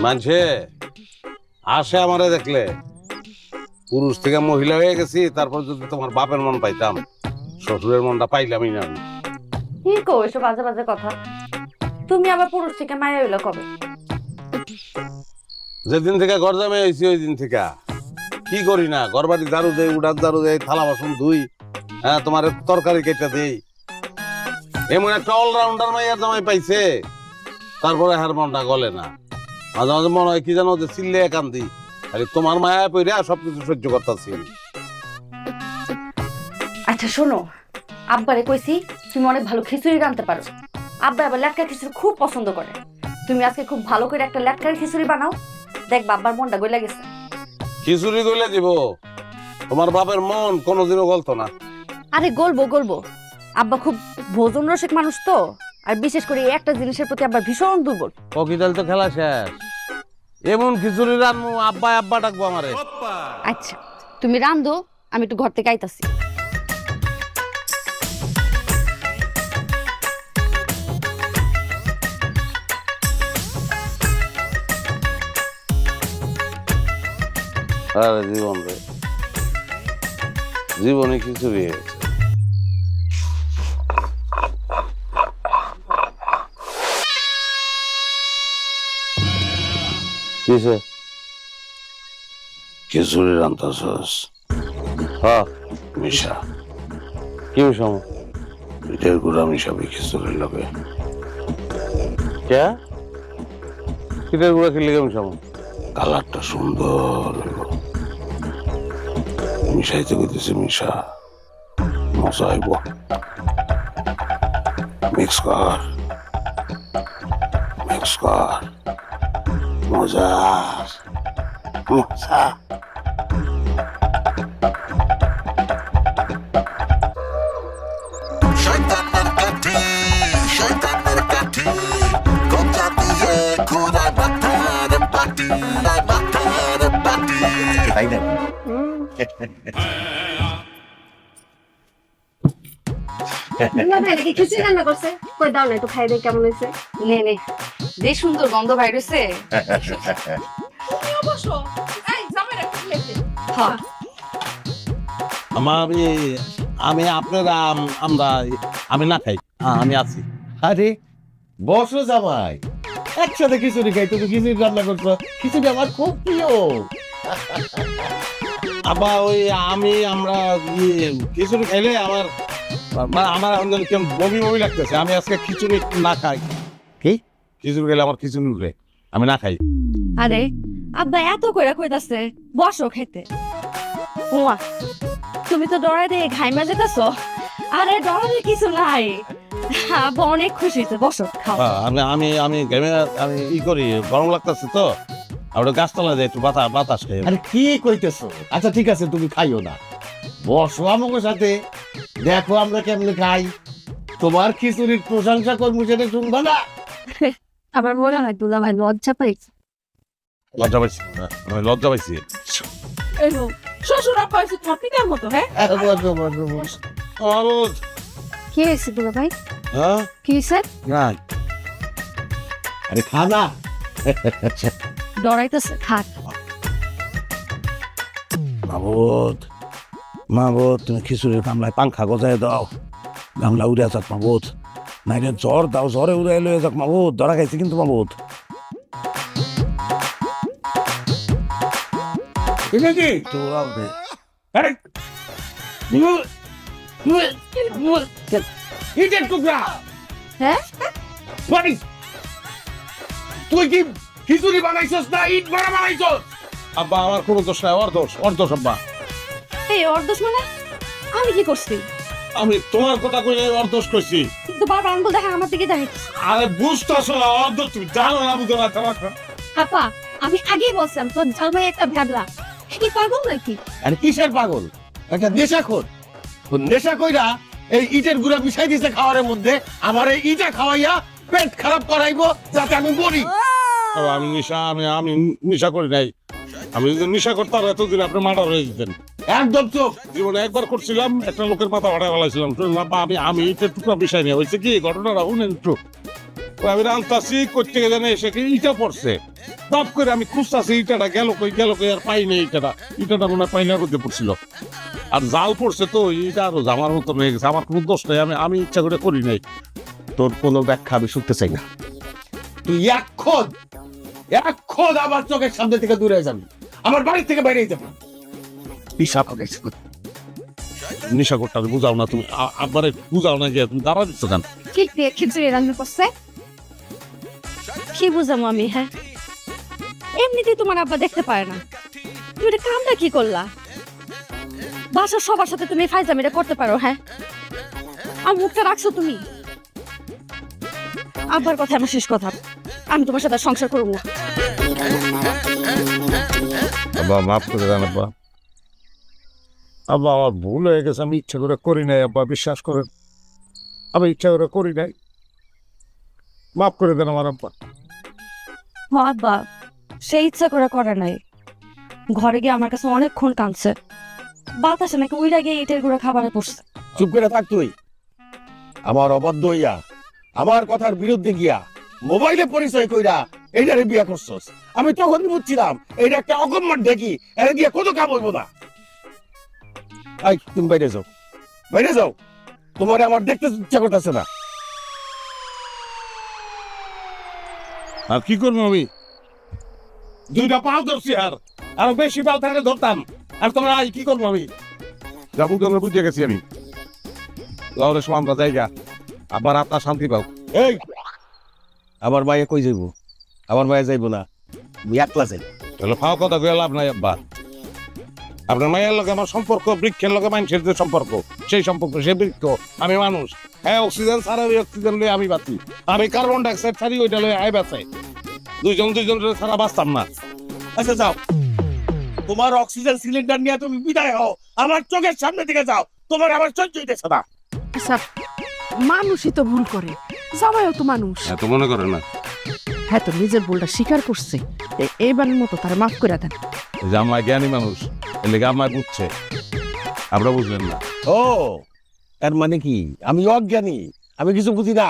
মানুষে আসে আমারে দেখলে পুরুষ থেকে মহিলা হয়ে গেছি, তারপর যদি তোমার বাপের মন পাইতাম, শ্বশুরের মনটা পাইলামই না আমি। কি কো এসব বাজে বাজে কথা? তুমি আবার পুরুষ থেকে মায়া হইলো কবে? যেদিন থেকে ঘর জামাই হয়েছি ওই দিন থেকে কি করি না, ঘর বাড়ি ঝাড়ু দেই, উঠান ঝাড়ু দেই, থালা বাসন ধুই, হ্যাঁ তোমার তরকারি কেটে দেই। এমন একটা অলরাউন্ডার মাইয়ার জামাই পাইছে, তারপরে হার মনটা গলে না। মাঝে মাঝে মনে হয় কি জানো, যে চিল্লে কান্দি, আরে তোমার মায়া পইরা সবকিছু সহ্য করতেছি। আচ্ছা শোনো, আব্বারে কইছি তুমি অনেক ভালো খিচুড়ি রাঁধতে পারো। আব্বা আবার লেটকার খিচুড়ি খুব পছন্দ করে। তুমি আজকে খুব ভালো করে একটা লেটকার খিচুড়ি বানাও, দেখ বাবার মনটা গইলা গেছে। খিচুড়ি গইলে দিব? তোমার বাপের মন কোনোদিনও গলতো না। আরে গলবো গলবো, আব্বা খুব ভোজন রসিক মানুষ তো, আর বিশেষ করে এই একটা জিনিসের প্রতি আব্বা ভীষণ দুর্বল। পকিদাল তো খেলা শেষ, এমন খিচুড়ি রান্নু আব্বা আব্বা ডাকবো আমারে। আচ্ছা তুমি রান্ধো, আমি একটু ঘর থেকে আইতাছি। আরে জীবন রে, জীবনে খিচুড়ি হয়েছে। কিসে খিচুড়ি রান্তাছস? হ্যাঁ মিশা। কি মিশাম? পিঠের গুঁড়া মিশাবি খিচুড়ির লগে। কে পিঠের গুঁড়া কি লেগে মিশাম? কালারটা সুন্দর হইব। মিশাইতে কইতেছে মিশা, মজা হইব। মিক্স কর, মিক্স কর, মজা মজা। শয়তানের কাঠি, শয়তানের কাঠি, কোথা দিয়ে ঘুরায় মাথার পাটি, মাথার পাটি। তাই না? খিচুড়ি রান্না করছে, কই দাও না একটু খাই দেই কেমন হয়েছে। নে নে, যে সুন্দর গন্ধ বাইর হইছে। হ্যাঁ আমি আপনারা আমরা আমি না খাই, আমি আছি। আরে বসো জামাই, একসাথে খিচুড়ি খাই। তুমি খিচুড়ি রান্না করছো, খিচুড়ি আমার খুব প্রিয়। আবার ওই আমরা খিচুড়ি খাইলে আমার আমার কেমন বমি বমি লাগতেছে। আমি আজকে খিচুড়ি না খাই। কি খিচুড়ি খেলে আমার খিচুড়ি উঠে, আমি না খাই। আরে আব্বা এত কইরা কইতাছে বসো খেতে। ওমা তুমি তো ডরাই দিয়ে ঘাইমা যেতেছো। আরে ডরানোর কিছু নাই, আব্বা অনেক খুশি হয়েছে, বসো খাও। আমি আমি আমি ঘেমে আমি ই করি, গরম লাগতেছে তো, আমরা গাছতলা যাই একটু বাতাস খাই। আরে কি কইতেছো? আচ্ছা ঠিক আছে, তুমি খাইও না, বসো আমাকে সাথে, দেখো আমরা কেমনে খাই। তোমার খিচুড়ির প্রশংসা করবো, সেটা শুনবা না? আমার মনে হয় দুলা ভাই লজ্জা পাইছে। লজ্জা পাইছি, আমি লজ্জা পাইছি। শ্বশুর আব্বা হয়েছে তোমার পিতার মতো। হ্যাঁ বসো বসো বসো। কি হয়েছে দুলা ভাই? হ্যাঁ কি হয়েছে? না আরে খা না। ডরাইতেছে, খাক। মাবুদ, মাবুদ তুমি খিচুড়ির গামলায় পাংখা গজায় দাও, গামলা উড়ে যাক মাবুদ। নাইলে জ্বর দাও, জ্বরে উড়ে লয়ে যাক মাবুদ। ধরা খাইছি কিন্তু মাবুদ। এটা কি? ইটের টুকরা। হ্যাঁ তুই কি খিচুড়ি বানাইছস না ইট ভাড়া বানাইছস? আব্বা আমার কোনো দোষ নাই, ওর দোষ, ওর দোষ আব্বা। এই ওর দোষ মানে? আমি কি করছি? আমি তোমার কথা কই ওর দোষ কইছি? কিন্তু বারবার আঙ্গুল দেখা আমার দিকে দেখে। আরে বুঝতেছো না, ওর দোষ তুমি জানো না, বুঝো না তোমার। আপা আমি আগেই বলছিলাম তোর জামাই একটা ভ্যাবলা, কি পাগল নাকি? আরে কিসের পাগল? একটা নেশাখোর। ও নেশা কইরা এই ইটের গুঁড়া মিশাই দিছে খাবারের মধ্যে, আমার এই ইটা খাওয়াইয়া পেট খারাপ করাইবো যাতে আমি মরি। আমি আমি নেশা করি নাই। আমি যদি নেশা করতাম এতদিন আপনি মার্ডার হয়ে যেতেন। একদম চোখ। জীবনে একবার করছিলাম, একটা লোকের মাথা ফাটাই ফেলাইছিলাম। আমি এটা টুকরা বিষয় নিয়ে হয়েছে কি ঘটনাটা শুনেন একটু। ওই আমি রান্তাছি করতে গেলে না এসে কি ইটা পড়ছে দপ করে আমি খুঁজতাছি ইটাটা গেল কই আর পাই নাই ইটাটা মনে হয় পাইনা করতে পড়ছিল আর জাল পড়ছে তো এটা আরো জামার মতো হয়ে গেছে আমার কোনো দোষ নেই আমি ইচ্ছা করে করি নাই তোর কোনো ব্যাখ্যা আমি শুনতে চাই না। তুই এখন আমার চোখের সামনে থেকে দূরে যাবি, আমার বাড়ি থেকে বাইরে যাবি। পিসাব হবে নেশা করতে বুঝাও না তুমি একবারে বুঝাও না যে তুমি দাঁড়া দিচ্ছ কেন কি দিয়ে খিচুড়ি রান্না করছে কি বুঝামো আমি? হ্যাঁ, এমনিতেই তোমার আব্বা দেখতে পারে না, তুমি এটা কামটা কি করলা? বাসার সবার সাথে তুমি ফাইজামিটা করতে পারো? হ্যাঁ, আর মুখটা রাখছো তুমি। আব্বার কথা আমার শেষ কথা, আমি তোমার সাথে সংসার করবো না। আব্বা মাফ করে দেন আব্বা, আব্বা আমার ভুল হয়ে গেছে, আমি ইচ্ছা করে করি নাই আব্বা, বিশ্বাস করেন আমি ইচ্ছা করে করি নাই, মাফ করে দেন আমার আব্বা। আব্বা সে ইচ্ছা করে নাই, ঘরে গিয়ে আমার কাছে অনেকক্ষণ কাঁদছে, বাতাসে নাকি উইরা গিয়ে ইটের গুঁড়া খাবারে পড়ছে। চুপ করে থাক তুই। আমার অবাধ্য হইয়া আমার কথার বিরুদ্ধে গিয়া মোবাইলে পরিচয় কইরা এইটারে বিয়া করছস। আমি তখন বুঝছিলাম এইটা একটা অকম্মার দেখি, এর দিয়ে কত কাম হইব না। আই তুমি বাইরে যাও, তোমার আমার দেখতে ইচ্ছা করতেছে না। আর কি করবো আমি? দুইটা পাও ধরছি আর বেশি পাও থাকলে ধরতাম, আর তোমরা আজ কি করবো আমি? যাবো তোমরা বুঝে গেছি আমি, লাউরে আমরা জায়গা আবার আপনার শান্তি পাও। এই আমার মায়ে কই যাইব? আমার মায়ে যাইব না, আমি একলা যাই। তাহলে ফাও কথা কয়ে লাভ নাই আব্বা, আপনার মায়ের লগে আমার সম্পর্ক বৃক্ষের লগে মানুষের যে সম্পর্ক, সেই সম্পর্ক, সে বৃক্ষ আমি মানুষ। হ্যাঁ, অক্সিজেন ছাড়া ওই অক্সিজেন লয়ে আমি বাঁচি, আমি কার্বন ডাইঅক্সাইড ছাড়ি ওইটা লয়ে আয় বাঁচাই, দুইজন ছাড়া বাঁচতাম না। আচ্ছা যাও, তোমার অক্সিজেন সিলিন্ডার নিয়ে তুমি বিদায় হও, আমার চোখের সামনে দিকে যাও, তোমার আমার সহ্য হইতেছে না। আচ্ছা, মানুষই তো ভুল করে, জামাইও তো মানুষ। এত মনে করে না, হ্যাঁ তো নিজের ভুলটা স্বীকার করছে, এইবারের মতো তার মাফ করে দেন। যে আমার জ্ঞানী মানুষ, এর লেগে আমার বুঝছে, আপনারা বুঝলেন না। ও তার মানে কি আমি অজ্ঞানী, আমি কিছু বুঝি না?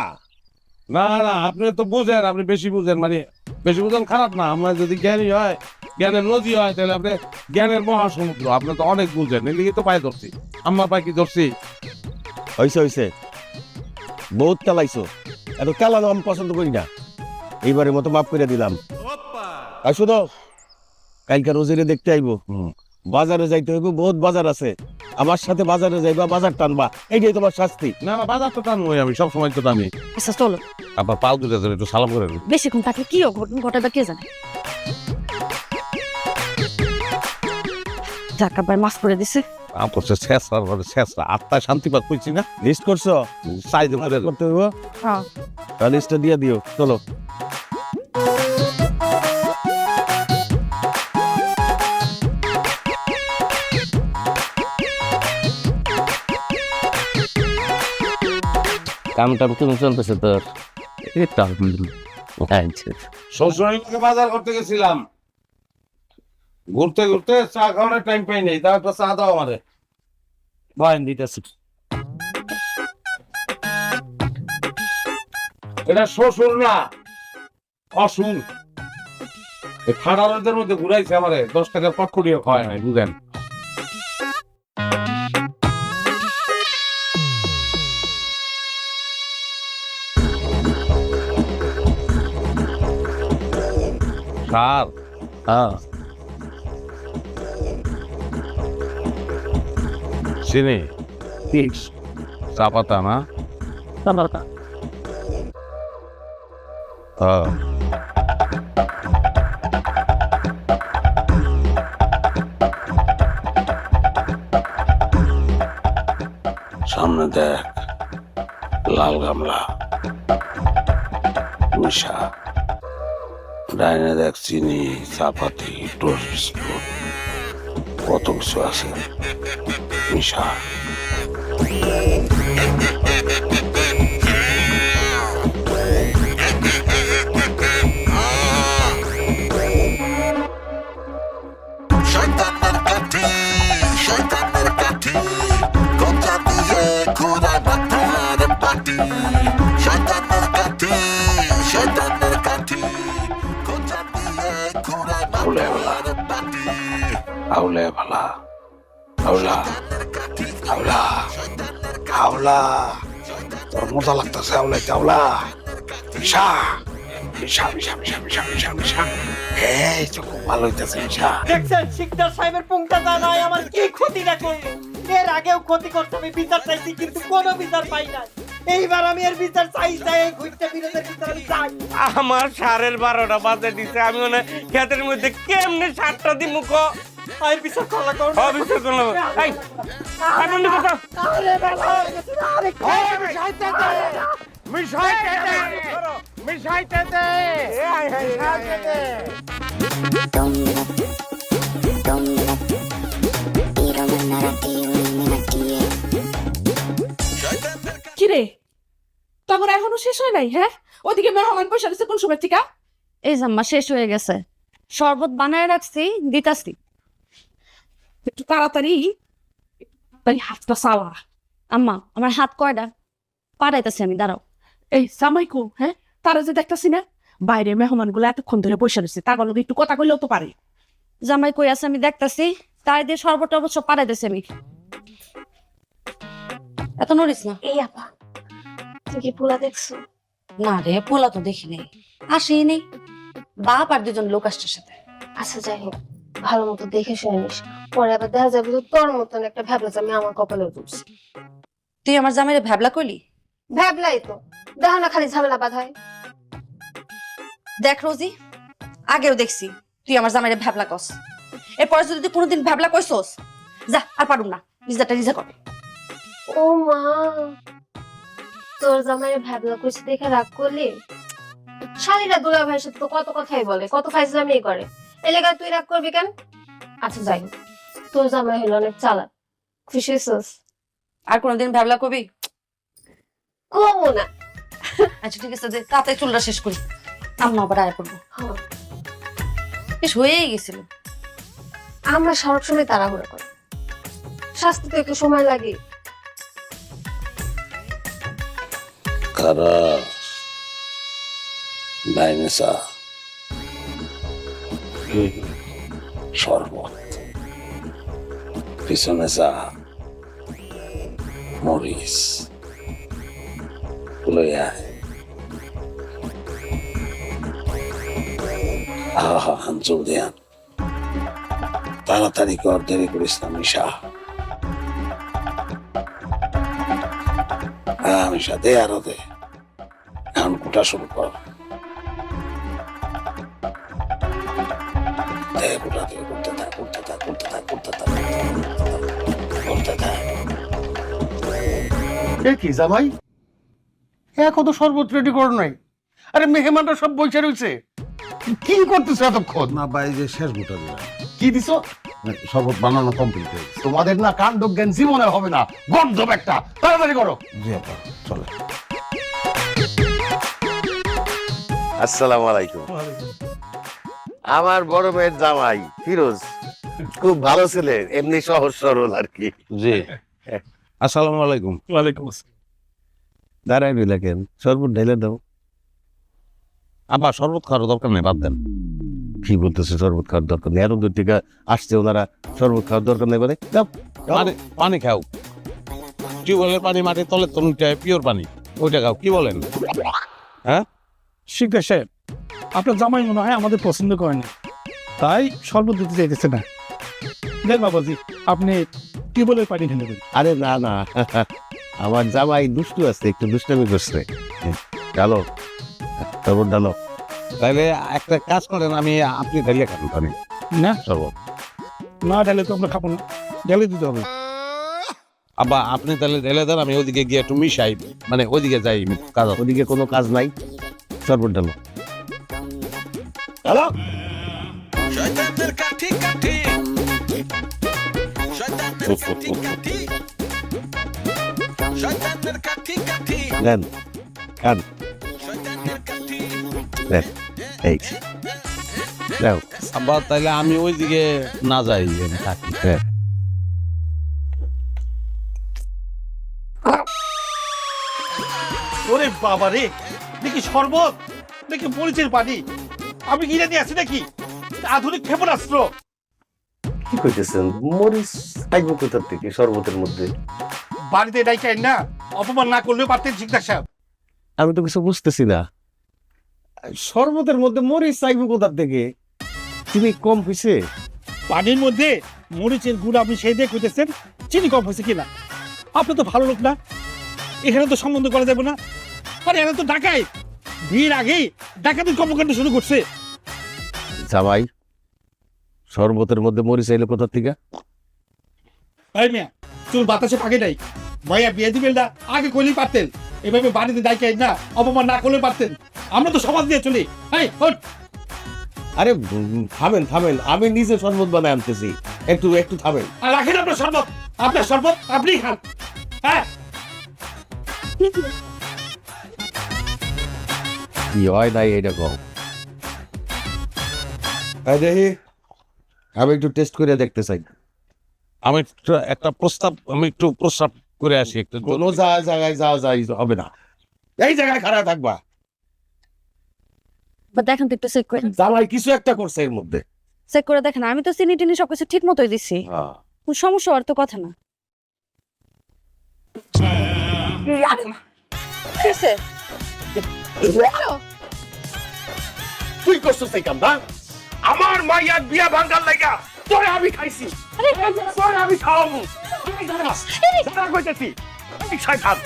না না, আপনি তো বুঝেন, আপনি বেশি বুঝেন, মানে বেশি বুঝেন খারাপ না। আমরা যদি জ্ঞানী হয়, জ্ঞানের নদী হয়, তাহলে আপনি জ্ঞানের মহাসমুদ্র, আপনি তো অনেক বুঝেন, এদিকে তো পায়ে ধরছি, আমার পায়ে কি ধরছি? হয়েছে বহুত চালাইছো, এত চালানো আমি পছন্দ করি না, এইবারের মতো মাফ করে দিলাম। আর শুনো, কালকে রোজিরে দেখতে আইবো, বাজারে যাইতে হইব, বহুত বাজার আছে, আমার সাথে বাজারে যাইবা, বাজার টানবা, এইটাই তোমার শাস্তি। না না, বাজার তো টানবই আমি, সব সময় তো টানি। আচ্ছা চলো, আবার পাও দুটো একটু সালাম করে দিন। বেশিক্ষণ থাকলে কিও ঘটাটা কে জানে। যাক, আব্বাই মাফ করে দিছে। আমার শেষ আত্মায় শান্তি পাত করছি না। লিস্ট করছো? চাই করতে হইব, হ্যাঁ, লিস্টটা দিয়ে দিও। চলো। কামটা তুমি চলতেছে তোর? শ্বশুরকে বাজার করতে গেছিলাম, ঘুরতে ঘুরতে চা খাওয়ার টাইম পাই নাই, তাও একটা চা দাও আমারে। বয়ান দিতেছি। এটা শ্বশুর না, অসুর। এই ঠাডা রোদের মধ্যে ঘুরাইছে আমারে, 10 টাকার পটকুড়িও খাওয়ায় নাই, বুঝেন। স্যার, হ্যাঁ চিনি চা পাতা না? হ্যাঁ, সামনে দেখ, লাল গামলা, মিশা, ডাইনে দেখ চিনি, চাপাতি, টোস্ট বিস্কুট, কত কিছু আছে, মিশা। শয়তানের কাঠি, শয়তানের কাঠি, কোথা দিয়ে ঘুরায় মাথার পাটি। শয়তানের কাঠি, আউলে ভালা আউলে ভালা আউলা আউলা আউলা তোর মজা লাগতেছে আউলাইতে আউলা মিশা মিশা মিশা মিশা মিশা মিশা মিশা এই তো খুব ভালো হইতেছে মিশা দেখছেন শিকদার সাহেবের পুংটা জানায় আমার কি ক্ষতিটা করলো। এর আগেও ক্ষতি করতে আমি বিচার চাইছি কিন্তু কোনো বিচার পাই নাই। এইবার আমি এর বিচার চাই এই ঘুরতে বিরোধের বিচার আমি চাই। আমার 12:30 বাজে দিছে, আমি মনে ক্ষেতের মধ্যে কেমনে 7টা দি মুখ আর বিচার করলা কোন অবিশ্বাস করলাম। এই বন্ধ কথা আরে বাবা আরে মিশাইতে দে মিশাইতে দে মিশাইতে দে। কিরে তখন এখনো শেষ হয় নাই? হ্যাঁ, ওদিকে মেহমান পয়সা দিচ্ছে কোন সময় থেকে? এই জাম্মা শেষ হয়ে গেছে, শরবত বানায় রাখছি, দিতাছি। একটু তাড়াতাড়ি হাতটা চাওয়া। আম্মা আমার হাত কয়টা? পাঠাইতেছি আমি, দাঁড়াও। এই সামাইকো, হ্যাঁ, তারা যে দেখতেছি না বাইরে মেহমান গুলো এতক্ষণ ধরে বসে রয়েছে, তার লগে একটু কথা কইলেও তো পারে। জামাই কই আছে আমি দেখতাছি, তাই দিয়ে শরবত টরবত সব পাঠাইতেছি আমি। এত নড়িস না। এই আপা তুই কি পোলা দেখছো? না রে, পোলা তো দেখি নেই, আসি নেই। বাপ আর দুজন লোক আসছে সাথে। আচ্ছা যাই হোক, ভালো মতো দেখে শুনে নিস, পরে আবার দেখা যাবে যে তোর মতন একটা ভ্যাবলা আমি আমার কপালে তুলছি। তুই আমার জামাইরে ভ্যাবলা কইলি? ভ্যাবলাই তো, দেখো না খালি ঝামেলা বাঁধায়। দেখ রোজি, আগেও দেখছি তুই আমার জামাইরে ভ্যাবলা কস। এরপরে যদি তুই কোনোদিন ভ্যাবলা কইছস, যা আর পারুম না, নিজেরটা নিজে কর। ও মা, তোর জামাইয়ের ভ্যাবলা কইছে দেখে রাগ করলি? শালীরা দুলা ভাইয়ের সাথে তো কত কথাই বলে, কত ফাইজলামি করে, এই লেগে তুই রাগ করবি কেন? আচ্ছা যাই হোক, তোর জামাই হলো অনেক চালাক, খুশি হইছস? আর কোনোদিন ভ্যাবলা করবি? কমো না। আচ্ছা ঠিক আছে, তাতে চুলটা শেষ করি, আম্মা আবার আয় করবো। হ্যাঁ, বেশ হয়েই গেছিল। আমরা সবসময় তাড়াহুড়া করি, শাস্তি তো একটু সময় লাগে। কারা ডাইনেসা শরবত পিছনে চা মরিস লইয়া আহা হাঞ্চল দেয়ান তাড়াতাড়ি কর, দেরি করিস না মিশা। মিশা দে আরো দে, এখন কুটা শুরু কর। দে কুটা দে, করতে থাক করতে থাক করতে থাক করতে থাক করতে থাক। এ কি জামাই, এখন তো শরবত রেডি করো নাই? আরে মেহমানরা সব বসে রয়েছে, কি করতেছে এতক্ষণ? না ভাই, যে শেষ গুটা দিলাম, কি দিছো? শরবত বানানো কমপ্লিট হয়ে গেছে। তোমাদের না কাণ্ড জ্ঞান জীবনে হবে না, গন্ধব একটা, তাড়াতাড়ি করো। জি আপা, চলে। আসসালামু আলাইকুম। আমার বড় মেয়ের জামাই ফিরোজ খুব ভালো ছেলে, এমনি সহজ সরল আর কি। জি, আসসালামু আলাইকুম। ওয়ালাইকুম আসসালাম। দাঁড়াই রইলা কেন, শরবত ঢেলে দাও। আবার শরবত খাওয়ার দরকার নেই, বাদ দেন। কি বলতেছে শরবত খাওয়ার দরকার নেই? এত দূর থেকে আসছে ওনারা, শরবত খাওয়ার দরকার নেই বলে দাও। পানি পানি খাও, টিউবওয়েলের পানি মাটির তলে তলুটায় পিওর পানি, ওইটা খাও। কি বলেন? হ্যাঁ শিকদার সাহেব, আপনার জামাই মনে হয় আমাদের পছন্দ করেন, তাই শরবত দিতে চাইতেছে না। দেখ বাবাজি, আপনি টিউবওয়েলের পানি ঢেলে দেন। আরে না না, আমার জামাই দুষ্টু আছে, একটু দুষ্টামি করছে। ডালো শরবত ডালো। তাহলে একটা কাজ করেন, আপনি ঢেলে খান পানি না শরবত। না ঢেলে তো আমরা খাবো না, ঢেলে দিতে হবে। আবার আপনি তাহলে ঢেলে দেন, আমি ওইদিকে গিয়ে একটু মিশাই, মানে ওইদিকে যাই কাজ। ওদিকে কোনো কাজ নাই, শরবত ডালো। হ্যালো, শয়তানের কাঠি কাঠি শয়তানের কাঠি কাঠি শয়তানের কাঠি কাঠি দেন খান, শয়তানের কাঠি দেন এই দাও। আবার তাহলে আমি ওইদিকে না যাই, আমি থাকি। হ্যাঁ, ওরে বাবা রে, দেখি শরবত, দেখি মরিচের পানি, আমি কি জানি আছি নাকি? আধুনিক ক্ষেপণাস্ত্র। কি কইতেছেন? মরিচ আইবো কোথার থেকে শরবতের মধ্যে? বাড়িতে ডাইকে না অপমান না করলেও পারতেন শিকদার সাহেব। আমি তো কিছু বুঝতেছি না। শরবতের মধ্যে মরিচ চাইবো কোথার থেকে? চিনি কম হয়েছে? পানির মধ্যে মরিচের গুঁড়ো আপনি সেই দিয়ে কইতেছেন চিনি কম হয়েছে কিনা? আপনি তো ভালো লোক না, এখানে তো সম্বন্ধ করা যাবে না। আরে এরা তো ঢাকায় ভিড় আগেই ডাকাতির কর্মকাণ্ড শুরু করছে। জামাই, শরবতের মধ্যে মরিচ চাইলো কোথার থেকে? এই মিয়া, চুল বাতাসে পাকে নাই। ভাইয়া বিয়ে দিবেন না আগে কইলেই পারতেন। এভাবে বাড়িতে ডাইকে না অপমান না করলে পারতেন। আমরা তো সমাজ দিয়ে চলি। এই ওঠ। আরে থামেন থামেন, আমি নিজে শরবত বানায় আনতেছি, একটু একটু থামেন। আর রাখেন আপনার শরবত, আপনার শরবত আপনিই খান। হ্যাঁ, কি হয় নাই এটা কম। দেখি, আমি একটু টেস্ট করে দেখতে চাই। আমি একটা প্রস্তাব, আমি একটু প্রস্তাব করে আসি একটু। কোনো জায়গায় যাওয়া যায় হবে না, এই জায়গায় খারাপ থাকবা। দেখেন তো একটু চেক করে, জামাই কিছু একটা করছে এর মধ্যে। চেক করে দেখেন। আমি তো চিনি টিনি সবকিছু ঠিক মতোই দিচ্ছি, কোনো সমস্যা হওয়ার তো কথা না। কি হয়েছে? তুই করছিস এই কাম না? আমার মাইয়ার বিয়া ভাঙার লাগা তোরে আমি খাইছি, তোরে আমি খাওয়াবো। দাঁড়া কইতেছি, এই শয়তান।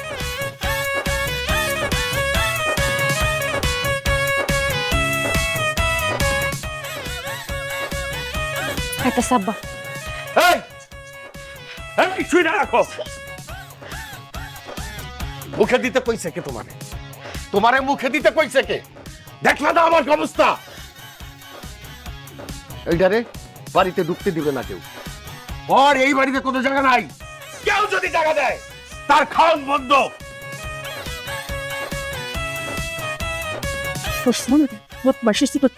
একটা সাব্বা। এই এই শুইরা রাখো। মুখে দিতে কইছে কে তোমারে? তোমারে মুখে দিতে কইছে কে? দেখলা না আমার অবস্থা? এইটারে বাড়িতে ঢুকতে দিবে না কেউ। আর এই বাড়িতে কোনো জায়গা নাই, কেউ যদি জায়গা দেয় তার খাওয়ান বন্ধ। Вот большой секрет.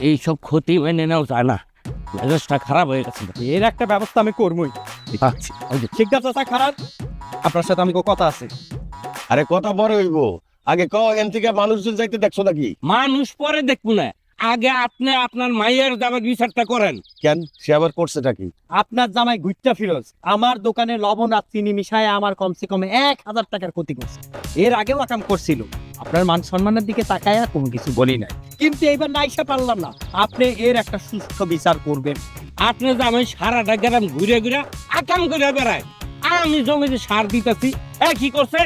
এইসব ক্ষতি মেনে নেওয়া যায় না, মেজাজটা খারাপ হয়ে গেছে। এর একটা ব্যবস্থা আমি করবই। আচ্ছা, শিকদার চাচা খারাপ, আপনার সাথে আমি কথা আছে। আরে কথা বড় হইব, আগে ক এখান থেকে মানুষজন যাইতে দেখছো নাকি? মানুষ পরে দেখবো না, আগে আপনি আপনার মাইয়ের দামের বিচারটা করেন। কেন, সে আবার করছেটা কি? আপনার জামাই গুইট্টা ফিরোজ আমার দোকানে লবণ আর চিনি মিশায় আমার কমসে কম 1000 টাকার ক্ষতি করছে। এর আগেও আকাম করছিল, আপনার মান সম্মানের দিকে তাকায় আর কোনো কিছু বলি নাই, কিন্তু এইবার নাইসা পারলাম না। আপনি এর একটা সুস্থ বিচার করবেন। আপনি জামাই সারাটা গ্রাম ঘুরে ঘুরে আকাম করে বেড়ায়, আমি জমিতে সার দিতেছি, কি করছে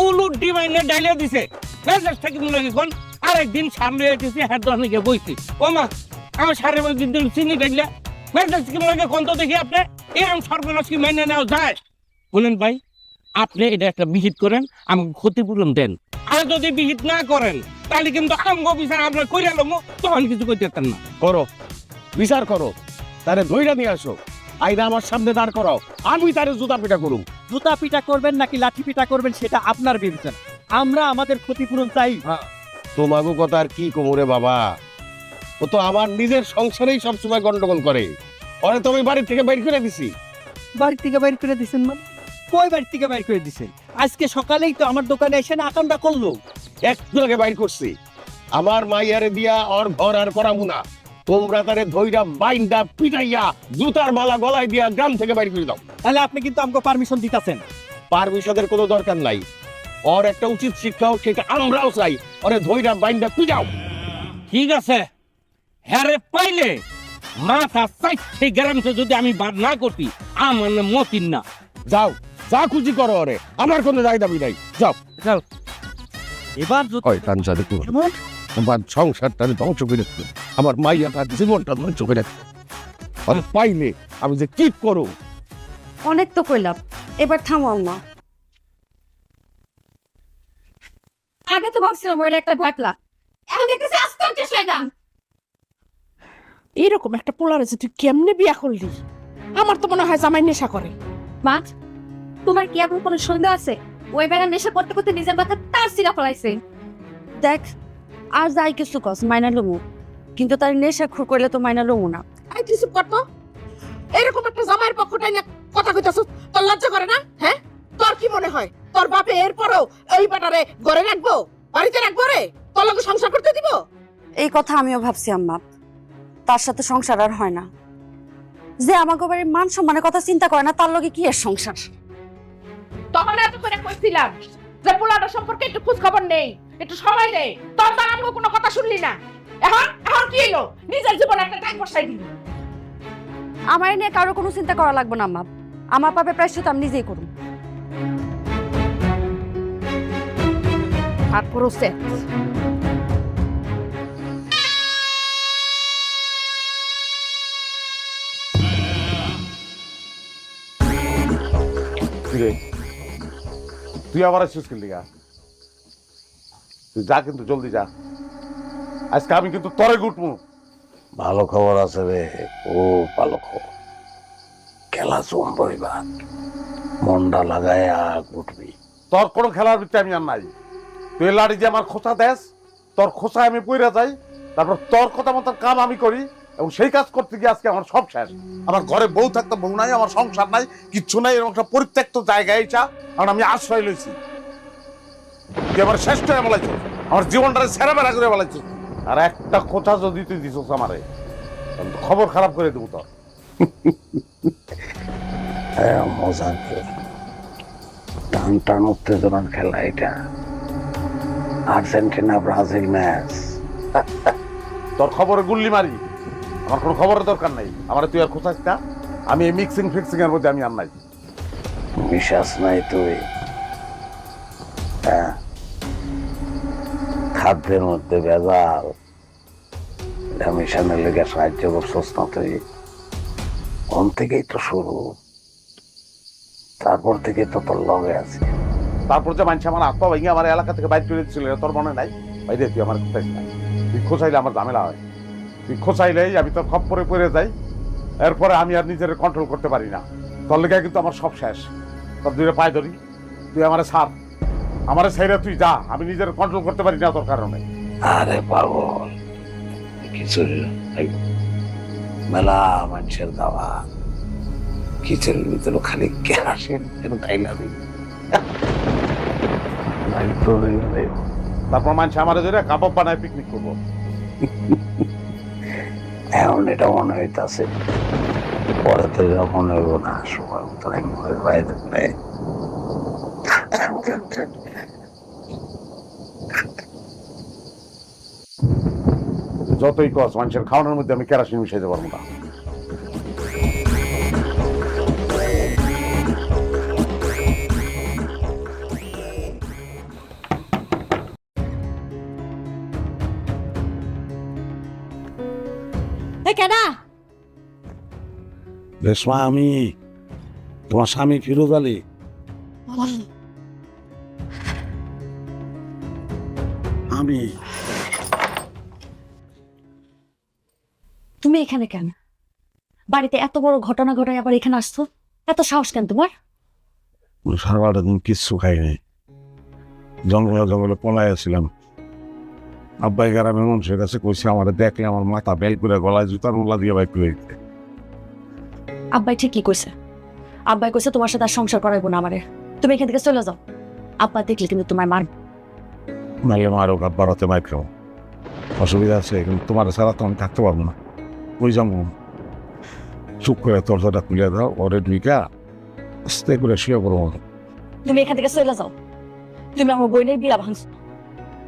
উলুট ডিমাইনে ডালিয়ে দিছে। মেজাজ থেকে মনে কোন আরেকদিন সার লিয়ে এসেছি, হ্যাঁ দোকানে বইছি, ও মা আমার সারের মধ্যে চিনি ডালিয়া মেজাজ থেকে মনে কোন তো দেখি আপনি এরকম সর্বনাশ কি মেনে নেওয়া যায়? বলেন ভাই, আপনি এটা একটা বিহিত করেন, আমাকে ক্ষতিপূরণ দেন। আর যদি বিহিত না করেন তাহলে কিন্তু আমগো বিচার আমরা কইরা লমু, তখন কিছু কইতে পারতেন না। করো, বিচার করো, তারে ধইরা নিয়ে আসো, আইনা আমার সামনে দাঁড় করাও, আমি তারে জুতা পিটা করুম। জুতা পিটা করবেন নাকি লাঠি পিটা করবেন সেটা আপনার বিবেচনা, আমরা আমাদের ক্ষতিপূরণ চাই। তোমাগো কথা আর কি কোমরে বাবা, ও তো আমার নিজের সংসারেই সবসময় গন্ডগোল করে। ওরে তো আমি বাড়ি থেকে বাইর করে দিছি। বাড়ি থেকে বাইর করে দিছেন মানে? কই বাড়ি থেকে বাইর করে দিছেন? আজকে সকালেই তো আমার দোকানে এসে আকামটা করলো। একটু আগে বাইর করছি, আমার মাইয়ারে দিয়া ওর ঘর আর করামু না, তোমরা তারে ধইরা বাইন্দা পিটাইয়া জুতার মালা গলায় দিয়া গ্রাম থেকে বাইর করে দাও। তাহলে আপনি কিন্তু আমাকে পারমিশন দিতেছেন। পারমিশনের কোনো দরকার নাই, ওর একটা উচিত শিক্ষা হোক, সেটা আমরাও চাই। ওরে ধইরা বাইন্দা পিটাও। ঠিক আছে, হ্যারে পাইলে মাথা চাইছে গ্রামে যদি আমি বার না করতি, আমার না মতিন না। যাও, যা খুশি করো, ওরে আমার কোনো দায় দাবি নাই, যাও যাও। এবার ওই টানসা দেখো, আমার সংসারটা ধ্বংস করে দিল, আমার মাইয়াটা জীবনটা ধ্বংস করে দিল। আর পাইলে আমি যে কি করো। অনেক তো কইলাম, এবার থামাও না। আগে তো ভাবছিলাম ওর একটা ঘটলা, এখন দেখতেছি আস্তে আস্তে শয়তান। এরকম একটা পোলার আছে, তুই কেমনে বিয়া করলি? আমার তো মনে হয় জামাই নেশা করে। মা, তোমার কি এখন কোনো সন্দেহ আছে ওই বেড়া নেশা করতে করতে নিজের মাথা তার সিরা ফলাইছে? দেখ আর যাই কিছু কস মাইনা লমু, কিন্তু তার নেশা খুর করলে তো মাইনা লমু না। এই তুই চুপ কর তো। এরকম একটা জামাইয়ের পক্ষটাই না কথা কইতাছস, তোর লজ্জা করে না? হ্যাঁ, তোর কি মনে হয় তোর বাপে এরপরও এই বেটারে ঘরে রাখবো, বাড়িতে রাখবো রে? তোর লগে সংসার করতে দিব? এই কথা আমিও ভাবছি আম্মা, তার সাথে সংসার আর হয় না। যে আমাকে বাড়ির মান সম্মানের কথা চিন্তা করে না তার লগে কি এর সংসার? তখন এত করে কইছিলাম যে পোলাটা সম্পর্কে একটু খোঁজ খবর নেই, একটু সময় নেই, তোর দ্বারা আমি কোনো কথা শুনলি না। এখন এখন কি হলো? নিজের জীবনে একটা টাইম বসাই দিলি। আমার নিয়ে কারো কোনো চিন্তা করা লাগবে না আম্মা, আমার পাপে প্রায়শ্চিত্ত আমি নিজেই করুন। আর পরোসে কিরে তুই আবার আসছিস কি লিগা? তুই যা, কিন্তু জলদি যা, আজকে আমি কিন্তু তরে গুটমু। ভালো খবর আছে রে, ও ভালো খবর। খেলা চুম্বই বাদ, মনটা লাগায় উঠবি। তোর কোনো খেলার ভিত্তি আমি আর নাই। তুই লাড়ি যে আমার খোঁচা দেস, তোর খোঁচায় আমি পইরা যাই, তারপর তোর কথা মতো কাম আমি করি, এবং সেই কাজ করতে গিয়ে আজকে আমার সব শেষ। আমার ঘরে বউ থাকতে বউ নাই, আমার সংসার নাই, কিচ্ছু নাই, এরকম একটা পরিত্যক্ত জায়গায় এইটা, কারণ আমি আশ্রয় লইছি। তুই আমার শেষ করে বলাইছ, আমার জীবনটারে ছেড়ে বেড়া করে বলাইছ। আর একটা খোঁচা যদি তুই দিস আমারে, খবর খারাপ করে দেবো তোর। মজা টান টান উত্তেজনার খেলা এটা, আর্জেন্টিনা ব্রাজিল ম্যাচ। তোর খবরে গুল্লি মারি, আমার কোনো খবরের দরকার নাই। আমার তুই আর খোঁচাস না, আমি এই মিক্সিং ফিক্সিং এর মধ্যে আমি আর নাই। বিশ্বাস নাই তুই? হ্যাঁ, খাদ্যের মধ্যে ভেজাল, এটা মিশানোর লেগে সাহায্য করছস না তুই? কোন থেকেই তো শুরু, তারপর থেকে তো তোর লগে আছে। তারপর যে মানুষ আমার আত্মা ভেঙে আমার এলাকা থেকে বাইর করে দিচ্ছিল, তোর মনে নাই? বাইরে তুই আমার খোঁচাইস না, তুই খোঁচাইলে আমার ঝামেলা হয়। তুই খোঁচাইলেই আমি তোর খপ্পরে পড়ে যাই, এরপরে আমি আর নিজের কন্ট্রোল করতে পারি না। তোর লেগে কিন্তু আমার সব শেষ। তোর দুইটা পায়ে ধরি, তুই আমারে ছাড়, আমারে ছেড়ে তুই যা, আমি নিজের কন্ট্রোল করতে পারি না তোর কারণে। আরে পাগল, কিছু মেলা মানুষের দাওয়া, কিচেনের ভিতরে খালি কেরাসিন তাইলা দিই। তারপর মানুষ আমার ধরে কাবাব বানায় পিকনিক করবো। এখন এটা মনে হইতাছে, পরে তো যখন হইব না, সময় মতো বাইরে যতই কস, মানুষের খাওয়ানোর মধ্যে আমি কেরাসিন মিশাইতে পারবো না। কেডা? রেশমা, আমি তোমার স্বামী ফিরোজ আলী। আমি তুমি এখানে কেন? বাড়িতে এত বড় ঘটনা ঘটায় আবার এখানে আসছো, এত সাহস কেন তোমার? সারাটা দিন কিচ্ছু খাইনি, জঙ্গলে জঙ্গলে পলায় ছিলাম। আব্বাই গ্রামের মানুষের কাছে কইছে, আমার দেখলে আমার মাথা বেল করে গলায় জুতার মোলা দিয়ে বাইক করে দিতে। আব্বাই ঠিকই কইছে, আব্বাই কইছে তোমার সাথে আর সংসার করাইবো না আমারে, তুমি এখান থেকে চলে যাও। আব্বা দেখলে কিন্তু তোমার মার নাইলে মারো, আব্বার হাতে মাইক খাও, অসুবিধা আছে, কিন্তু তোমার ছাড়া তো আমি থাকতে পারবো না। ওই যাবো, চুপ করে দরজাটা খুলে দাও, ওরে ঢুইকা আস্তে করে শুয়ে পড়বো। তুমি এখান থেকে চলে যাও, তুমি আমার বইনের বিয়া ভাঙছো,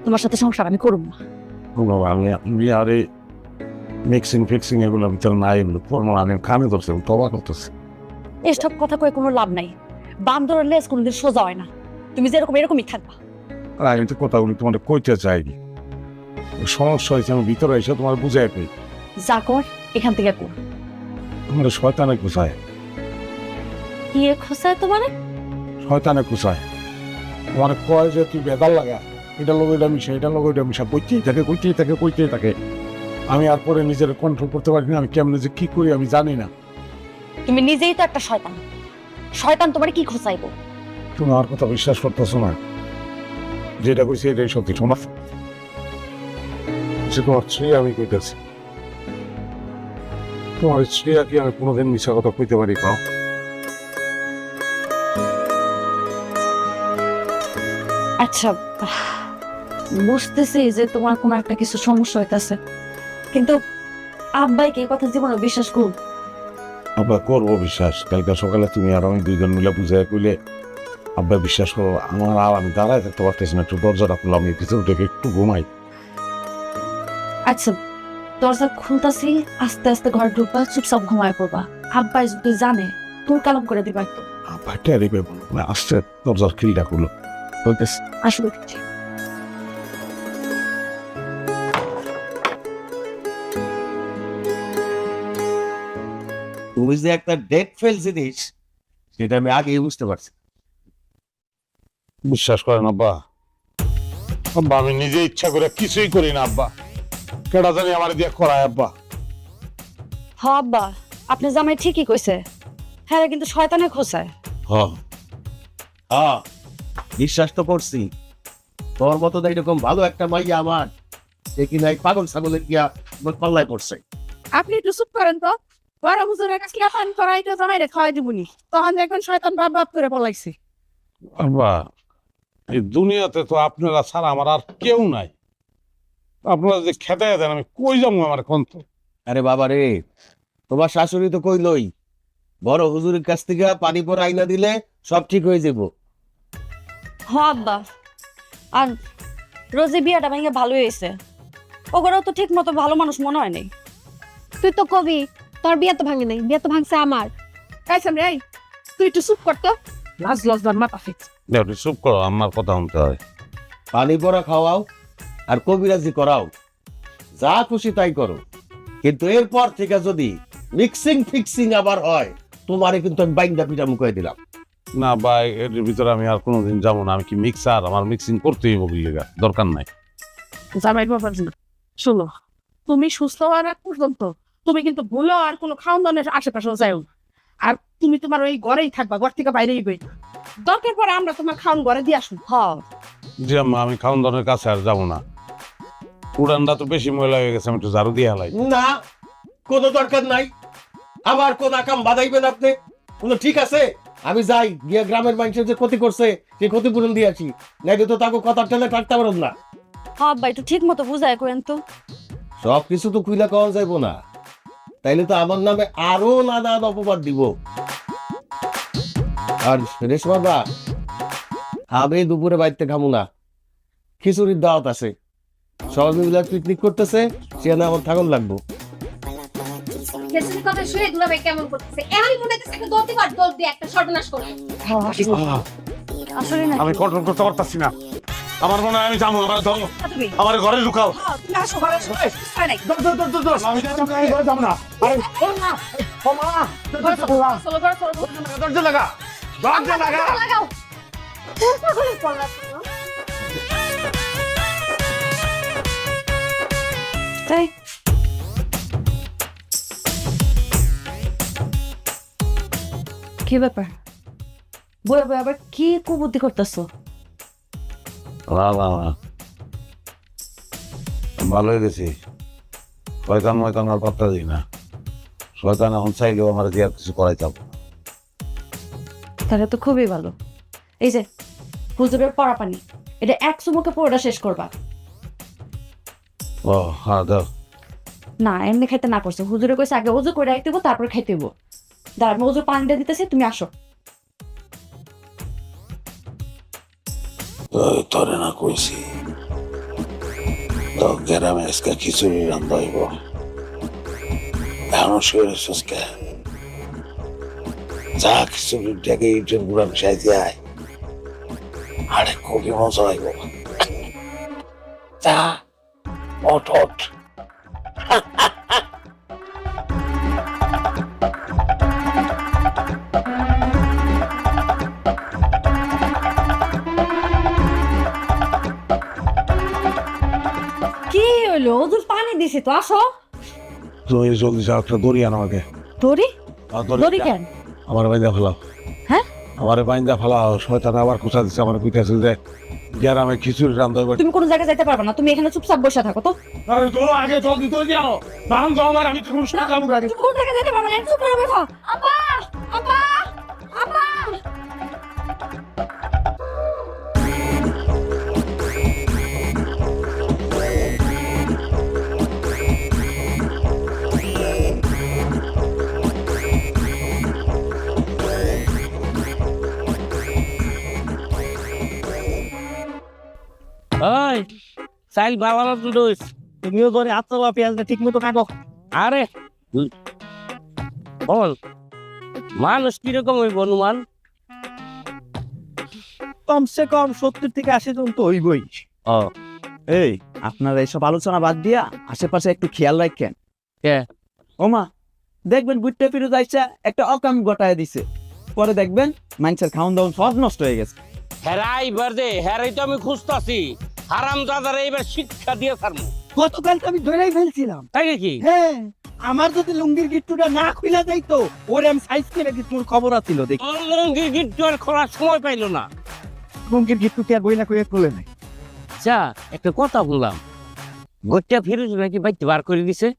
তোমার সাথে সংসার আমি করব না। আমি আর এই মিক্সিং ফিক্সিং এগুলোর ভিতরে নাই, এগুলো করবো না। আমি কানে ধরছি, তবা করতেছি। এসব কথা কয়ে কোনো লাভ নাই, বান্দরের লেজ কোনোদিন সোজা হয় না, তুমি যেরকম এরকমই থাকবা। আর আমি তো কথাগুলি তোমার কইতে চাইনি, সমস্যা হয়েছে আমি ভিতরে এসে তোমার বুঝাই পাই। যা কর এখান থেকে কর। তোমার শয়তানে কুচায়। কি খোসায় তোমার? শয়তানে কুচায়, তোমার কয় যে তুই বেদাল লাগা, এটা লোক এটা মিশা, এটা লোক এটা মিশা, কইতেই থাকে কইতেই থাকে কইতেই থাকে। আমি আর পরে নিজের কন্ট্রোল করতে পারি না, আমি কেমনে যে কি করি আমি জানি না। তুমি নিজেই তো একটা শয়তান, শয়তান তোমার কি খোসাইবো? তুমি আমার কথা বিশ্বাস করতেছো না? যেটা কইছি এটাই সত্যি। শোনা, যে তোমার স্ত্রী আমি কইতেছি, তোমার স্ত্রী কি আমি কোনোদিন মিশা কথা কইতে পারি? পাও আচ্ছা, বুঝতেছি যে তোমার কোনো একটা কিছু সমস্যা হইতাছে, কিন্তু আব্বাইকে এই কথা জীবনে বিশ্বাস করুন। আব্বা করবো বিশ্বাস? কালকে সকালে তুমি আর আমি দুইজন মিলে বুঝাই কইলে আব্বা বিশ্বাস করো। আমার আর আমি দাঁড়ায় থাকতে পারতেছি না, একটু দরজাটা খুললাম, আমি পিছন থেকে একটু ঘুমাই। আচ্ছা, দরজা খুলতাছি, আস্তে আস্তে ঘর ঢুকবা, চুপচাপ ঘুমায় পড়বা। আব্বাই যদি জানে তোর কালাম করে দিবা একটু। আব্বা টেরি পেব না, আস্তে দরজার খিলটা খুলো। বলতেছি আসলে তুমি যে একটা ডেট ফেল জিনিস সেটা আমি আগেই বুঝতে পারছি। বিশ্বাস করেন আব্বা, আব্বা আমি নিজে ইচ্ছা করে কিছুই করি না আব্বা, কেডা জানি আমার দিয়ে করায় আব্বা। হ আব্বা, আপনি জামাই ঠিকই কইছে, হ্যাঁ কিন্তু শয়তানে খোঁচায়। হ্যাঁ, বিশ্বাস তো করছি। তোর মতো এরকম ভালো একটা মাইয়া আমার, সে কিনা এই পাগল ছাগলের গিয়া পাল্লায় পড়ছে। আপনি একটু চুপ করেন তো। বড় হুজুরের কাছে পান করাই তো জামাই রে খাওয়াই দিবনি, তখন দেখবেন শয়তান বাপ বাপ করে পলাইছে। আব্বা, এই দুনিয়াতে তো আপনারা ছাড়া আমার আর কেউ নাই। আপনারা যে খেতে দেন আমি কই যাবো আমার কন্ত? আরে বাবা রে, তোমার শাশুড়ি তো কইলই বড় হুজুরের কাছ থেকে পানি পর আইনা দিলে সব ঠিক হয়ে যাব। হ আব্বা, আর রোজি বিয়াটা ভেঙে ভালো হয়েছে, ওগুলো তো ঠিক মতো ভালো মানুষ মনে হয় নাই। তুই তো কবি, তোর বিয়ে তো ভাঙে নাই, বিয়ে তো ভাঙছে আমার। কাইছেন রে, তুই একটু চুপ কর তো। লাজ লজ্জার মাথা ফিক্স। একটু চুপ করো, আমার কথা শুনতে হয়। পানি পরা খাওয়াও আর কবিরাজি করাও, যা খুশি তাই করো, কিন্তু এরপর থেকে যদি মিক্সিং ফিক্সিং আবার হয় তোমারে কিন্তু আমি বাইন্দা পিঠা মুখে দিলাম। না ভাই, এর ভিতরে আমি আর কোনোদিন যাবো না। আমি কি মিক্সার? আমার মিক্সিং করতেই হবে, দরকার নাই। জামাই বাবার জন্য শোনো, তুমি সুস্থ হওয়ার আগ পর্যন্ত তুমি কিন্তু ভুলো আর কোনো খাওয়ান দাওয়ানের আশেপাশেও যাও না। আর তুমি তোমার ওই ঘরেই থাকবা, ঘর থেকে বাইরেই গই। দরকার পরে আমরা তোমার খাওয়ান ঘরে দিয়ে আসুন। হ জি আম্মা, আমি খাওয়ান দাওয়ানের কাছে আর যাবো না। উড়ানটা তো বেশি ময়লা হয়ে গেছে, আমি একটু ঝাড়ু দিয়ে হালাই। না, কোনো দরকার নাই। আবার কোন আকাম বাদাইবেন আপনি? কোনো ঠিক আছে, আমি যাই গিয়ে গ্রামের মানুষের যে ক্ষতি করছে সেই ক্ষতিপূরণ দিয়ে আসি, নাই তো তাকে কথা টেনে থাকতে পারব না। হ আব্বা, একটু ঠিক মতো বুঝায় করেন তো। সব কিছু তো খুইলা কওয়া যাইব না, তাইলে তো আমার নামে আরো নানান অপবাদ দিব। আর রেশমা বা, আমি দুপুরে বাড়িতে খামু না, খিচুড়ির দাওয়াত আছে, সবাই মিলে পিকনিক করতেছে, সেখানে আমার থাকুন লাগবো। খেসির কথা শুনে দুলাভাই কেমন করতেছে, এমনই মনে হচ্ছে একটা দৌড় দিবার দৌড় দিয়ে একটা সর্বনাশ করবে। আসলে না, আমি কন্ট্রোল করতে পারতাছি না। আমার মনে হয় আমি যাবো, আমার ধরো, তুমি আমার ঘরে ঢুকাও। তুমি আসো ঘরে আসো। হয় নাই। আমি যাবো না। আরে ও মা, চলো ঘরে চলো। দরজা লাগা, দরজা লাগা। লাগাও। তাই কি ব্যাপার? বই বই আবার কি কুবুদ্ধি করতেছো? না না না, ভালো হয়ে গেছি। শয়তান ময়তান আর পাত্তা দিই না। শয়তান এখন চাইলেও আমার দিয়ে আর কিছু করাই যাবো। তাহলে তো খুবই ভালো। এই যে হুজুরের পড়া পানি, এটা এক চুমুকে পুরোটা শেষ করবা। ও হ্যাঁ, দাও। না, এমনি খাইতে না করছে, হুজুরে কইছে আগে ওজু করে রাখতে হইব, তারপর খাইতে হইব। দাঁড়া, আমি ওজুর পানিটা দিতেছি, তুমি আসো। তোরে না কইছি তো গ্রামে আজকে খিচুড়ি রান্না হইব, এখনো শুয়ে রেছিস কে? যা খিচুড়ি ডেকে ইটের গুড়া মিশাই দিয়ে আরে খুবই মজা হইব। যা ওঠ ওঠ। কি হইলো? ওজুর পানি দিছি তো, আসো। তুমি জলদি যাও, একটা দড়ি আনো আমাকে। দড়ি? আর দড়ি কেন? আমার বাইরে ফেলাও। হ্যাঁ? আমারে বাইন্দা ফেলা শয়তান আবার খোঁচা দিচ্ছে আমার কইতাছে যে গ্রামে খিচুড়ি রান্ধতে হবে। তুমি কোনো জায়গায় যাইতে পারবে না, তুমি এখানে চুপচাপ বসে থাকো তো। আরে তো আগে জল দিতে যাও বাহন দাও আমার, আমি তো কোনো সময় যাবো গাড়ি। তুমি কোন জায়গায় যাইতে পারবে না, চুপ করে বসো। আব্বা আব্বা আব্বা ওই চাইল বাবারা দুধ তুমিও ধরে আত্মা পেঁয়াজটা ঠিক মতো কাটো। আরে বল মানুষ কিরকম হইব অনুমান? কমসে কম 70 থেকে 80 জন তো হইবই। ও এই আপনারা এইসব আলোচনা বাদ দিয়া আশেপাশে একটু খেয়াল রাখেন। কে? ওমা দেখবেন গুট্টে ফিরোজ আইসা একটা অকাম গটায় দিছে, পরে দেখবেন মানুষের খাওন দাওন সব নষ্ট হয়ে গেছে। হেরাই বারদে হেরাই তো আমি খুঁজতাছি, হারাম দাদারে এবার শিক্ষা দিয়ে ছাড়বো। গতকাল তো আমি ধরেই ফেলছিলাম। তাই নাকি? হ্যাঁ, আমার যদি লুঙ্গির গিট্টুটা না খুলে যাইতো, ওরে আমি সাইজ করে গিট্টুর খবর আছিল দেখি। ওর লুঙ্গির গিট্টু আর খোলার সময় পাইলো না। লুঙ্গির গিট্টু কি আর বইনা কইয়া খুলে নাই। যা একটা কথা বললাম, গোটা ফিরোজ নাকি বাইতে বার করে দিছে,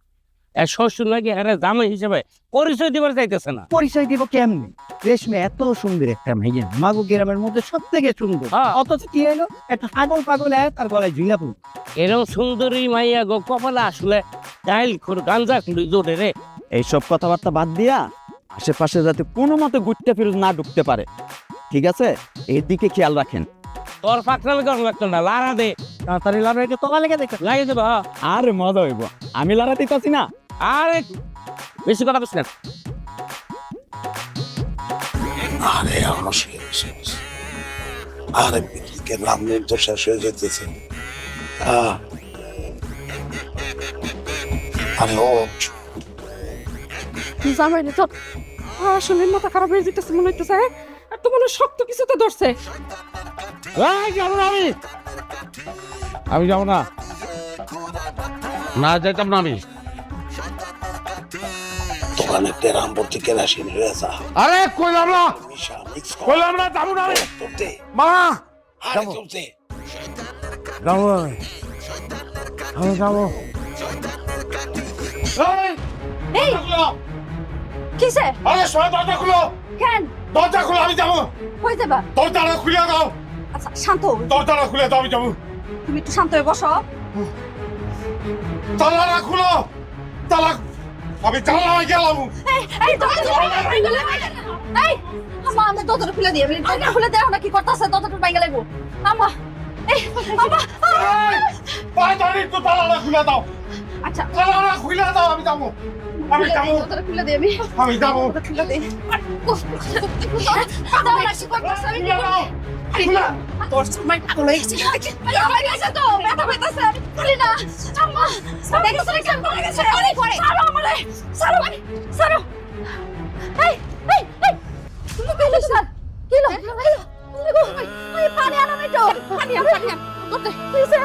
আর শ্বশুর নাকি এরা জামাই হিসেবে পরিচয় দিবার চাইতেছে না। পরিচয় দিব কেমনে? রেশমে এত সুন্দর একটা মেয়ে, মাগো গ্রামের মধ্যে সব থেকে সুন্দর, হ্যাঁ। অথচ কি হলো একটা পাগল পাগল তার গলায় ঝুলা পড়ল। এরকম সুন্দরী মাইয়া গো কপালে আসলে ডাইল খোর গাঞ্জা খুঁড়ি জোরে রে। এইসব কথাবার্তা বাদ দিয়া আশেপাশে যাতে কোনো মতে গুট্টা ফিরোজ না ঢুকতে পারে, ঠিক আছে? এর দিকে খেয়াল রাখেন। তোর ফাঁকনামি করা লাগতো না, লারা দে তাড়াতাড়ি লড়াইকে তোলা লেগে দেখে লাগিয়ে দেবো। আরে মজা হইব, আমি লড়া দিতেছি না। আরে বেশি কথা বলছি না। আরে আমার শেষ, আরে বিক্রিকে নাম নেই তো শেষ হয়ে যেতেছে। আরে ও জামাই তো আসলে মাথা খারাপ হয়ে যেতেছে মনে হইতেছে, আর তো মনে হয় শক্ত কিছুতে ধরছে। যাবো না আমি যাবো না, না যাইতাম না আমি। দোকানে টেরাম ভর্তি কেরাসিন রয়েছে। আরে কইলাম না, কইলাম না যাবো না আমি। মা যাবো যাবো আমি যাবো। এই কিসে? আরে সবাই দরজা খুলো, কেন? দরজা খুলো, আমি যাবো। কই যাবা? দরজাটা খুলে দাও, আচ্ছা শান্ত হও। দরজাটা খুলে দাও, আমি যাবো। তুমি একটু শান্ত হয়ে বসো। তালাটা খুলো, তালা, আমি জানলায় গেলাম। এই দরজা এই আমা আমি দরজা খুলে দিই, আমি দরজা খুলে দেও না, কি করতেছে? দরজাটা ভাঙা লাগবো। আমা এই আমা পায়ে ধরে একটু তালাটা খুলে দাও, আচ্ছা তালাটা খুলে দাও, আমি যাবো, আমি যাবো, দরজা খুলে দিই, আমি যাবো। খুলে দিই। দাও না, কি করতেছে? আমি কি করব? তোর সময় পাগল হয়ে গেছে। আমার কাছে তো ব্যথা পেতেছে, আমি খুলি না। আম্মা দেখছো না কেমন করে গেছে? অনেক পরে ছাড়ো আমারে, ছাড়ো ছাড়ো। এই এই এই তুমি কই যাচ্ছ? কি লো এই পানি আনো না তো, পানি আন করতে কিসে?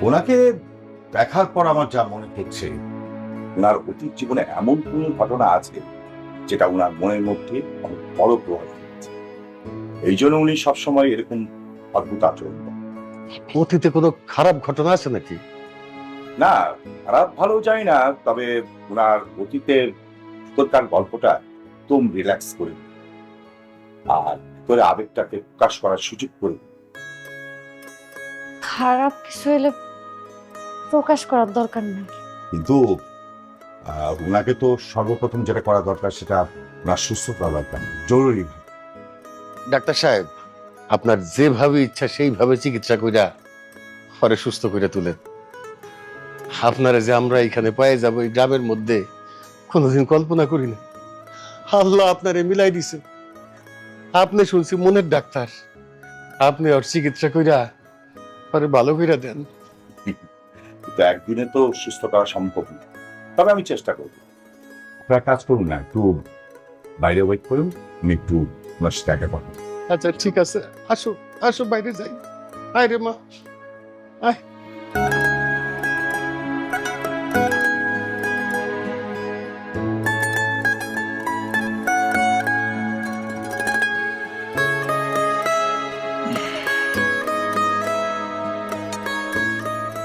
ওনাকে দেখার পর আমার যা মনে হচ্ছে, ওনার অতীত জীবনে এমন কোন ঘটনা আছে যেটা ওনার মনের মধ্যে অনেক বড় প্রভাব ফেলেছে। এই জন্য উনি সবসময় এরকম অদ্ভুত আচরণ করেন। অতীতে কোনো খারাপ ঘটনা আছে নাকি? না, খারাপ ভালো জানি না, তবে ওনার অতীতের ভিতরকার গল্পটা একদম রিল্যাক্স করে দেয়। আর করে আবেগটাকে প্রকাশ করার সুযোগ করে দেয়। খারাপ কিছু হলে প্রকাশ করার দরকার নেই। কিন্তু ওনাকে তো সর্বপ্রথম যেটা করা দরকার সেটা ওনার সুস্থ করা দরকার, জরুরি। ডাক্তার সাহেব, আপনার যেভাবে ইচ্ছা সেইভাবে চিকিৎসা কইরা পরে সুস্থ করে তুলেন। আপনারা যে আমরা এখানে পেয়ে যাবো এই গ্রামের মধ্যে কোনোদিন কল্পনা করি না। আল্লাহ আপনারে মিলাই দিছে। আপনি শুনছি মনের ডাক্তার, আপনি ওর চিকিৎসা কইরা পরে ভালো কইরা দেন। কিন্তু একদিনে তো সুস্থ করা সম্ভব না, তবে আমি চেষ্টা করবো। আপনারা কাজ করুন না, একটু বাইরে ওয়েট করুন, আমি একটু আপনার সাথে দেখা করবো। আচ্ছা ঠিক আছে, আসো আসো বাইরে যাই। আয় রে মা, আয়।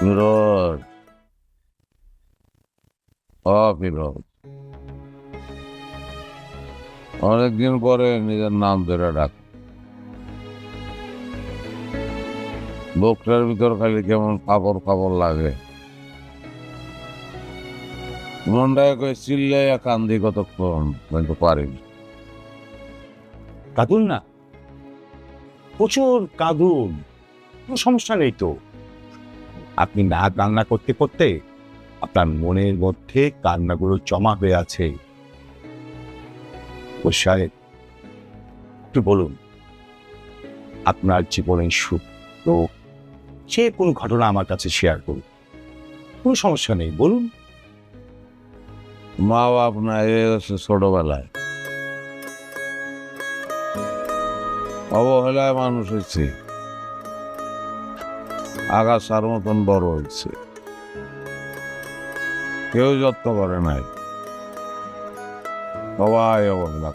ফিরোজ, ফিরোজ, অনেকদিন পরে নিজের নাম ধরে ডাক। বুকটার ভিতর খালি কেমন ফাপড় ফাপড় লাগে। মনটাকে কই চিল্লাইয়া কান্দি কতক্ষণ, কিন্তু পারিনি। কাঁদুন না, প্রচুর কাঁদুন, কোনো সমস্যা নেই তো। আপনি না কান্না করতে করতে আপনার মনের মধ্যে কান্নাগুলো জমা হয়ে আছে। ও সাহেব, একটু বলুন, আপনার জীবনের সুখ তো যে কোনো ঘটনা আমার কাছে শেয়ার করুন, কোনো সমস্যা নেই, বলুন। মা বাপ না, এ হচ্ছে ছোটবেলায় অবহেলায় মানুষ হয়েছে, আগাছার মতন বড় হয়েছে, কেউ যত্ন করে নাই, সবাই অবহেলা।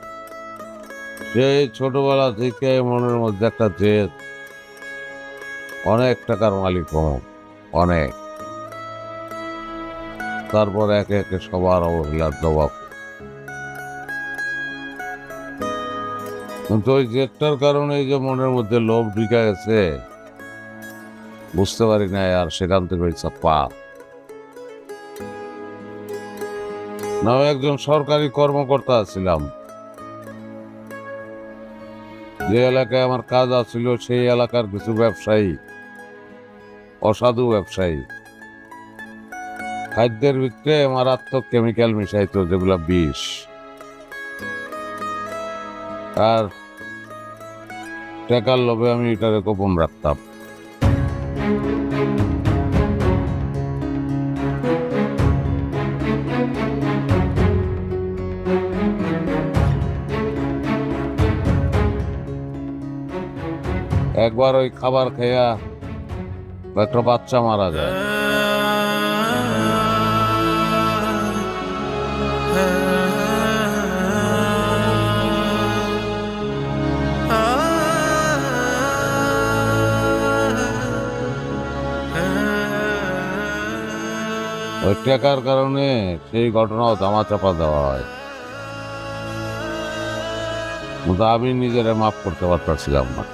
সেই ছোটবেলা থেকে মনের মধ্যে একটা জেদ, অনেক টাকার মালিক হব, অনেক। তারপর একে একে সবার অবহেলার জবাব। কিন্তু ওই জেদটার কারণে এই যে মনের মধ্যে লোভ ঢুকে গেছে, বুঝতে পারি না, আর সেখান থেকে হয়েছে পাপ। না, একজন সরকারি কর্মকর্তা ছিলাম, যে এলাকায় আমার কাজ আছিল সেই এলাকার কিছু ব্যবসায়ী, অসাধু ব্যবসায়ী, খাদ্যের ভিতরে মারাত্মক কেমিক্যাল মিশাইতো, যেগুলা বিষ। আর টাকার লোভে আমি এটারে গোপন রাখতাম। একবার ওই খাবার খেয়া একটা বাচ্চা মারা যায়। ওই টাকার কারণে সেই ঘটনাও ধামাচাপা দেওয়া হয়, কিন্তু আমি নিজেরা মাফ করতে পারতেছিলাম না।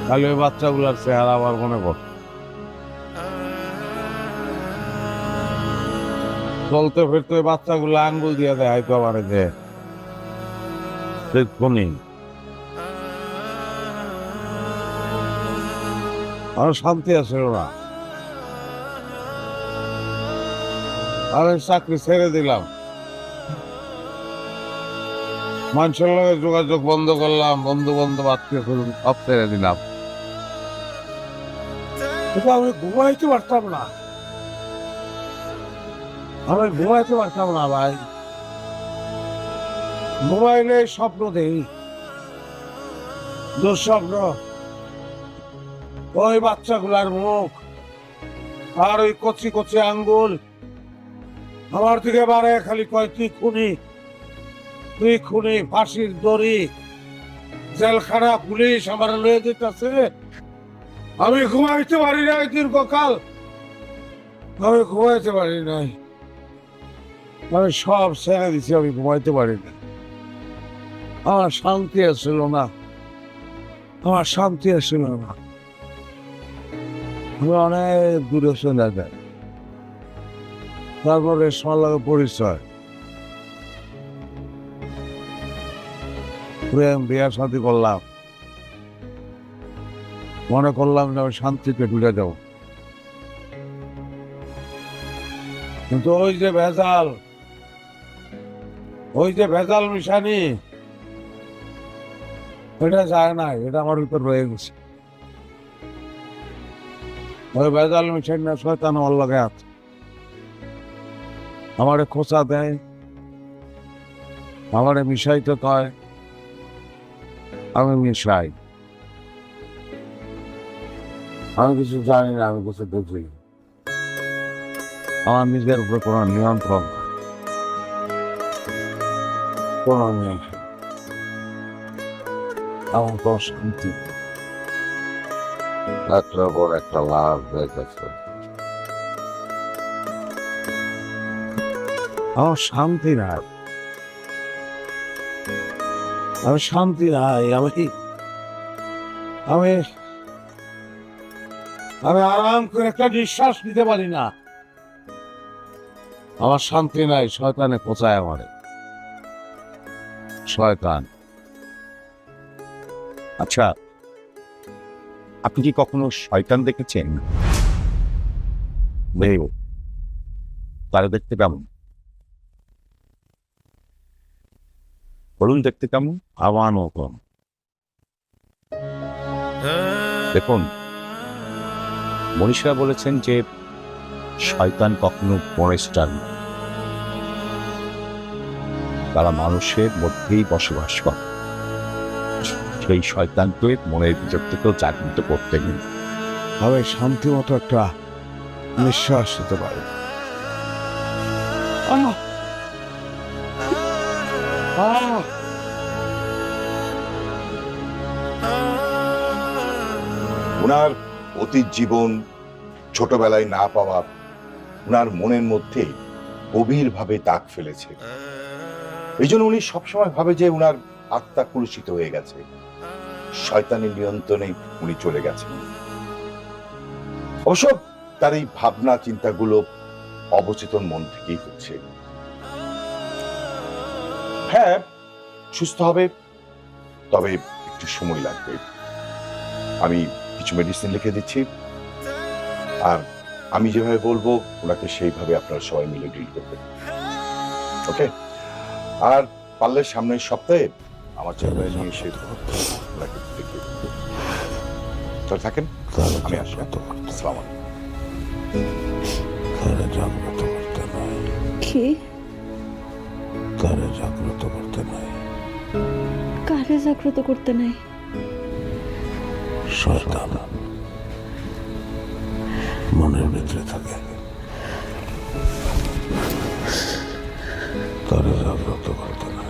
খালি ওই বাচ্চাগুলার চেহারা আমার মনে পড়ত। চলতে ফিরতে ওই বাচ্চাগুলো আঙ্গুল দিয়ে দেয় হয়তো আমার, যে খুনি। আমার শান্তি আসছিল না, আমি চাকরি ছেড়ে দিলাম, মানুষের লগে যোগাযোগ বন্ধ করলাম, বন্ধু বান্ধব আত্মীয় স্বজন সব ছেড়ে দিলাম। আমি ঘুমাইতে পারতাম না, আমি ঘুমাইতে পারতাম না ভাই। ঘুমাইলে স্বপ্ন দেখি, দুঃস্বপ্ন, ওই বাচ্চাগুলার মুখ আর ওই কচি কচি আঙ্গুল আমার দিকে বাড়ে, খালি কয় তুই খুনি, তুই খুনি, ফাঁসির দড়ি, জেলখানা, পুলিশ আমার লয়ে যেতেছে। আমি ঘুমাইতে পারি নাই দীর্ঘকাল, আমি ঘুমাইতে পারি নাই, আমি সব ছেড়ে দিছি, আমি ঘুমাইতে পারি না। আমার শান্তি আসছিল না, আমার শান্তি আসছিল না। আমি অনেক দূরে চলে যাই, তারপরে সবার পরিচয়, প্রেম, বিয়া শান্তি করলাম, মনে করলাম যে আমি শান্তিতে ঢুকে যাব। কিন্তু ওই যে ভেজাল মিশানি, এটা যায় না, এটা আমার উপর রয়ে গেছে। ওই ভেজাল মিশানি না শয়তান আমার লগে আছে, আমারে খোঁচা দেয়, আমারে মিশাইতে কয়, আমি মিশাই। আমি কিছু জানি না, আমি কিছু বুঝি না। আমার নিজের উপরে কোনো নিয়ন্ত্রণ নাই, কোনো নিয়ন্ত্রণ। আমার কোনো শান্তি নেই। একটার পর একটা লাভ দেখেছে, আমার শান্তি নাই, আমি শান্তি নাই। আমি আরাম করে একটা নিঃশ্বাস নিতে পারি না, আমার শান্তি নাই। শয়তানে কোথায় আমারে, শয়তান। আচ্ছা, আপনি কি কখনো শয়তান দেখেছেন? নেই। তারা দেখতে কেমন বলুন, দেখতে কেমন? আমার মতন। দেখুন, মনীষীরা বলেছেন যে শয়তান কখনো ফরেস্টার নয়, তারা মানুষের মধ্যেই বসবাস করে। সেই শয়তানকে মনের ভিতর থেকেও জাগৃত করতে গেলে আমি শান্তি মতো একটা নিঃশ্বাস নিতে পারি। ওনার অতীত জীবন, ছোটবেলায় না পাওয়া, ওনার মনের মধ্যে গভীরভাবে দাগ ফেলেছে। এই জন্য উনি সবসময় ভাবে যে ওনার আত্মা কলুষিত হয়ে গেছে, শয়তানের নিয়ন্ত্রণে উনি চলে গেছেন। অবশ্য তার এই ভাবনা চিন্তাগুলো অবচেতন মন থেকেই হচ্ছে। হ্যাঁ, সুস্থ হবে, তবে একটু সময় লাগবে। আমি কিছু মেডিসিন লিখে দিচ্ছি, আর আমি যেভাবে বলবো ওনাকে সেইভাবে আপনারা সবাই মিলে ডিল করবেন, ওকে? আর পারলে সামনের সপ্তাহে আমার চেম্বারে নিয়ে এসে ওনাকে দেখিয়ে দেবেন। চলে থাকেন, আমি আসলাম। আসসালামু আলাইকুম। কি তারে জাগ্রত করতে নাই, কারে জাগ্রত করতে নাই? শয়তান মনের ভিতরে থাকে, তারে জাগ্রত করতে নাই।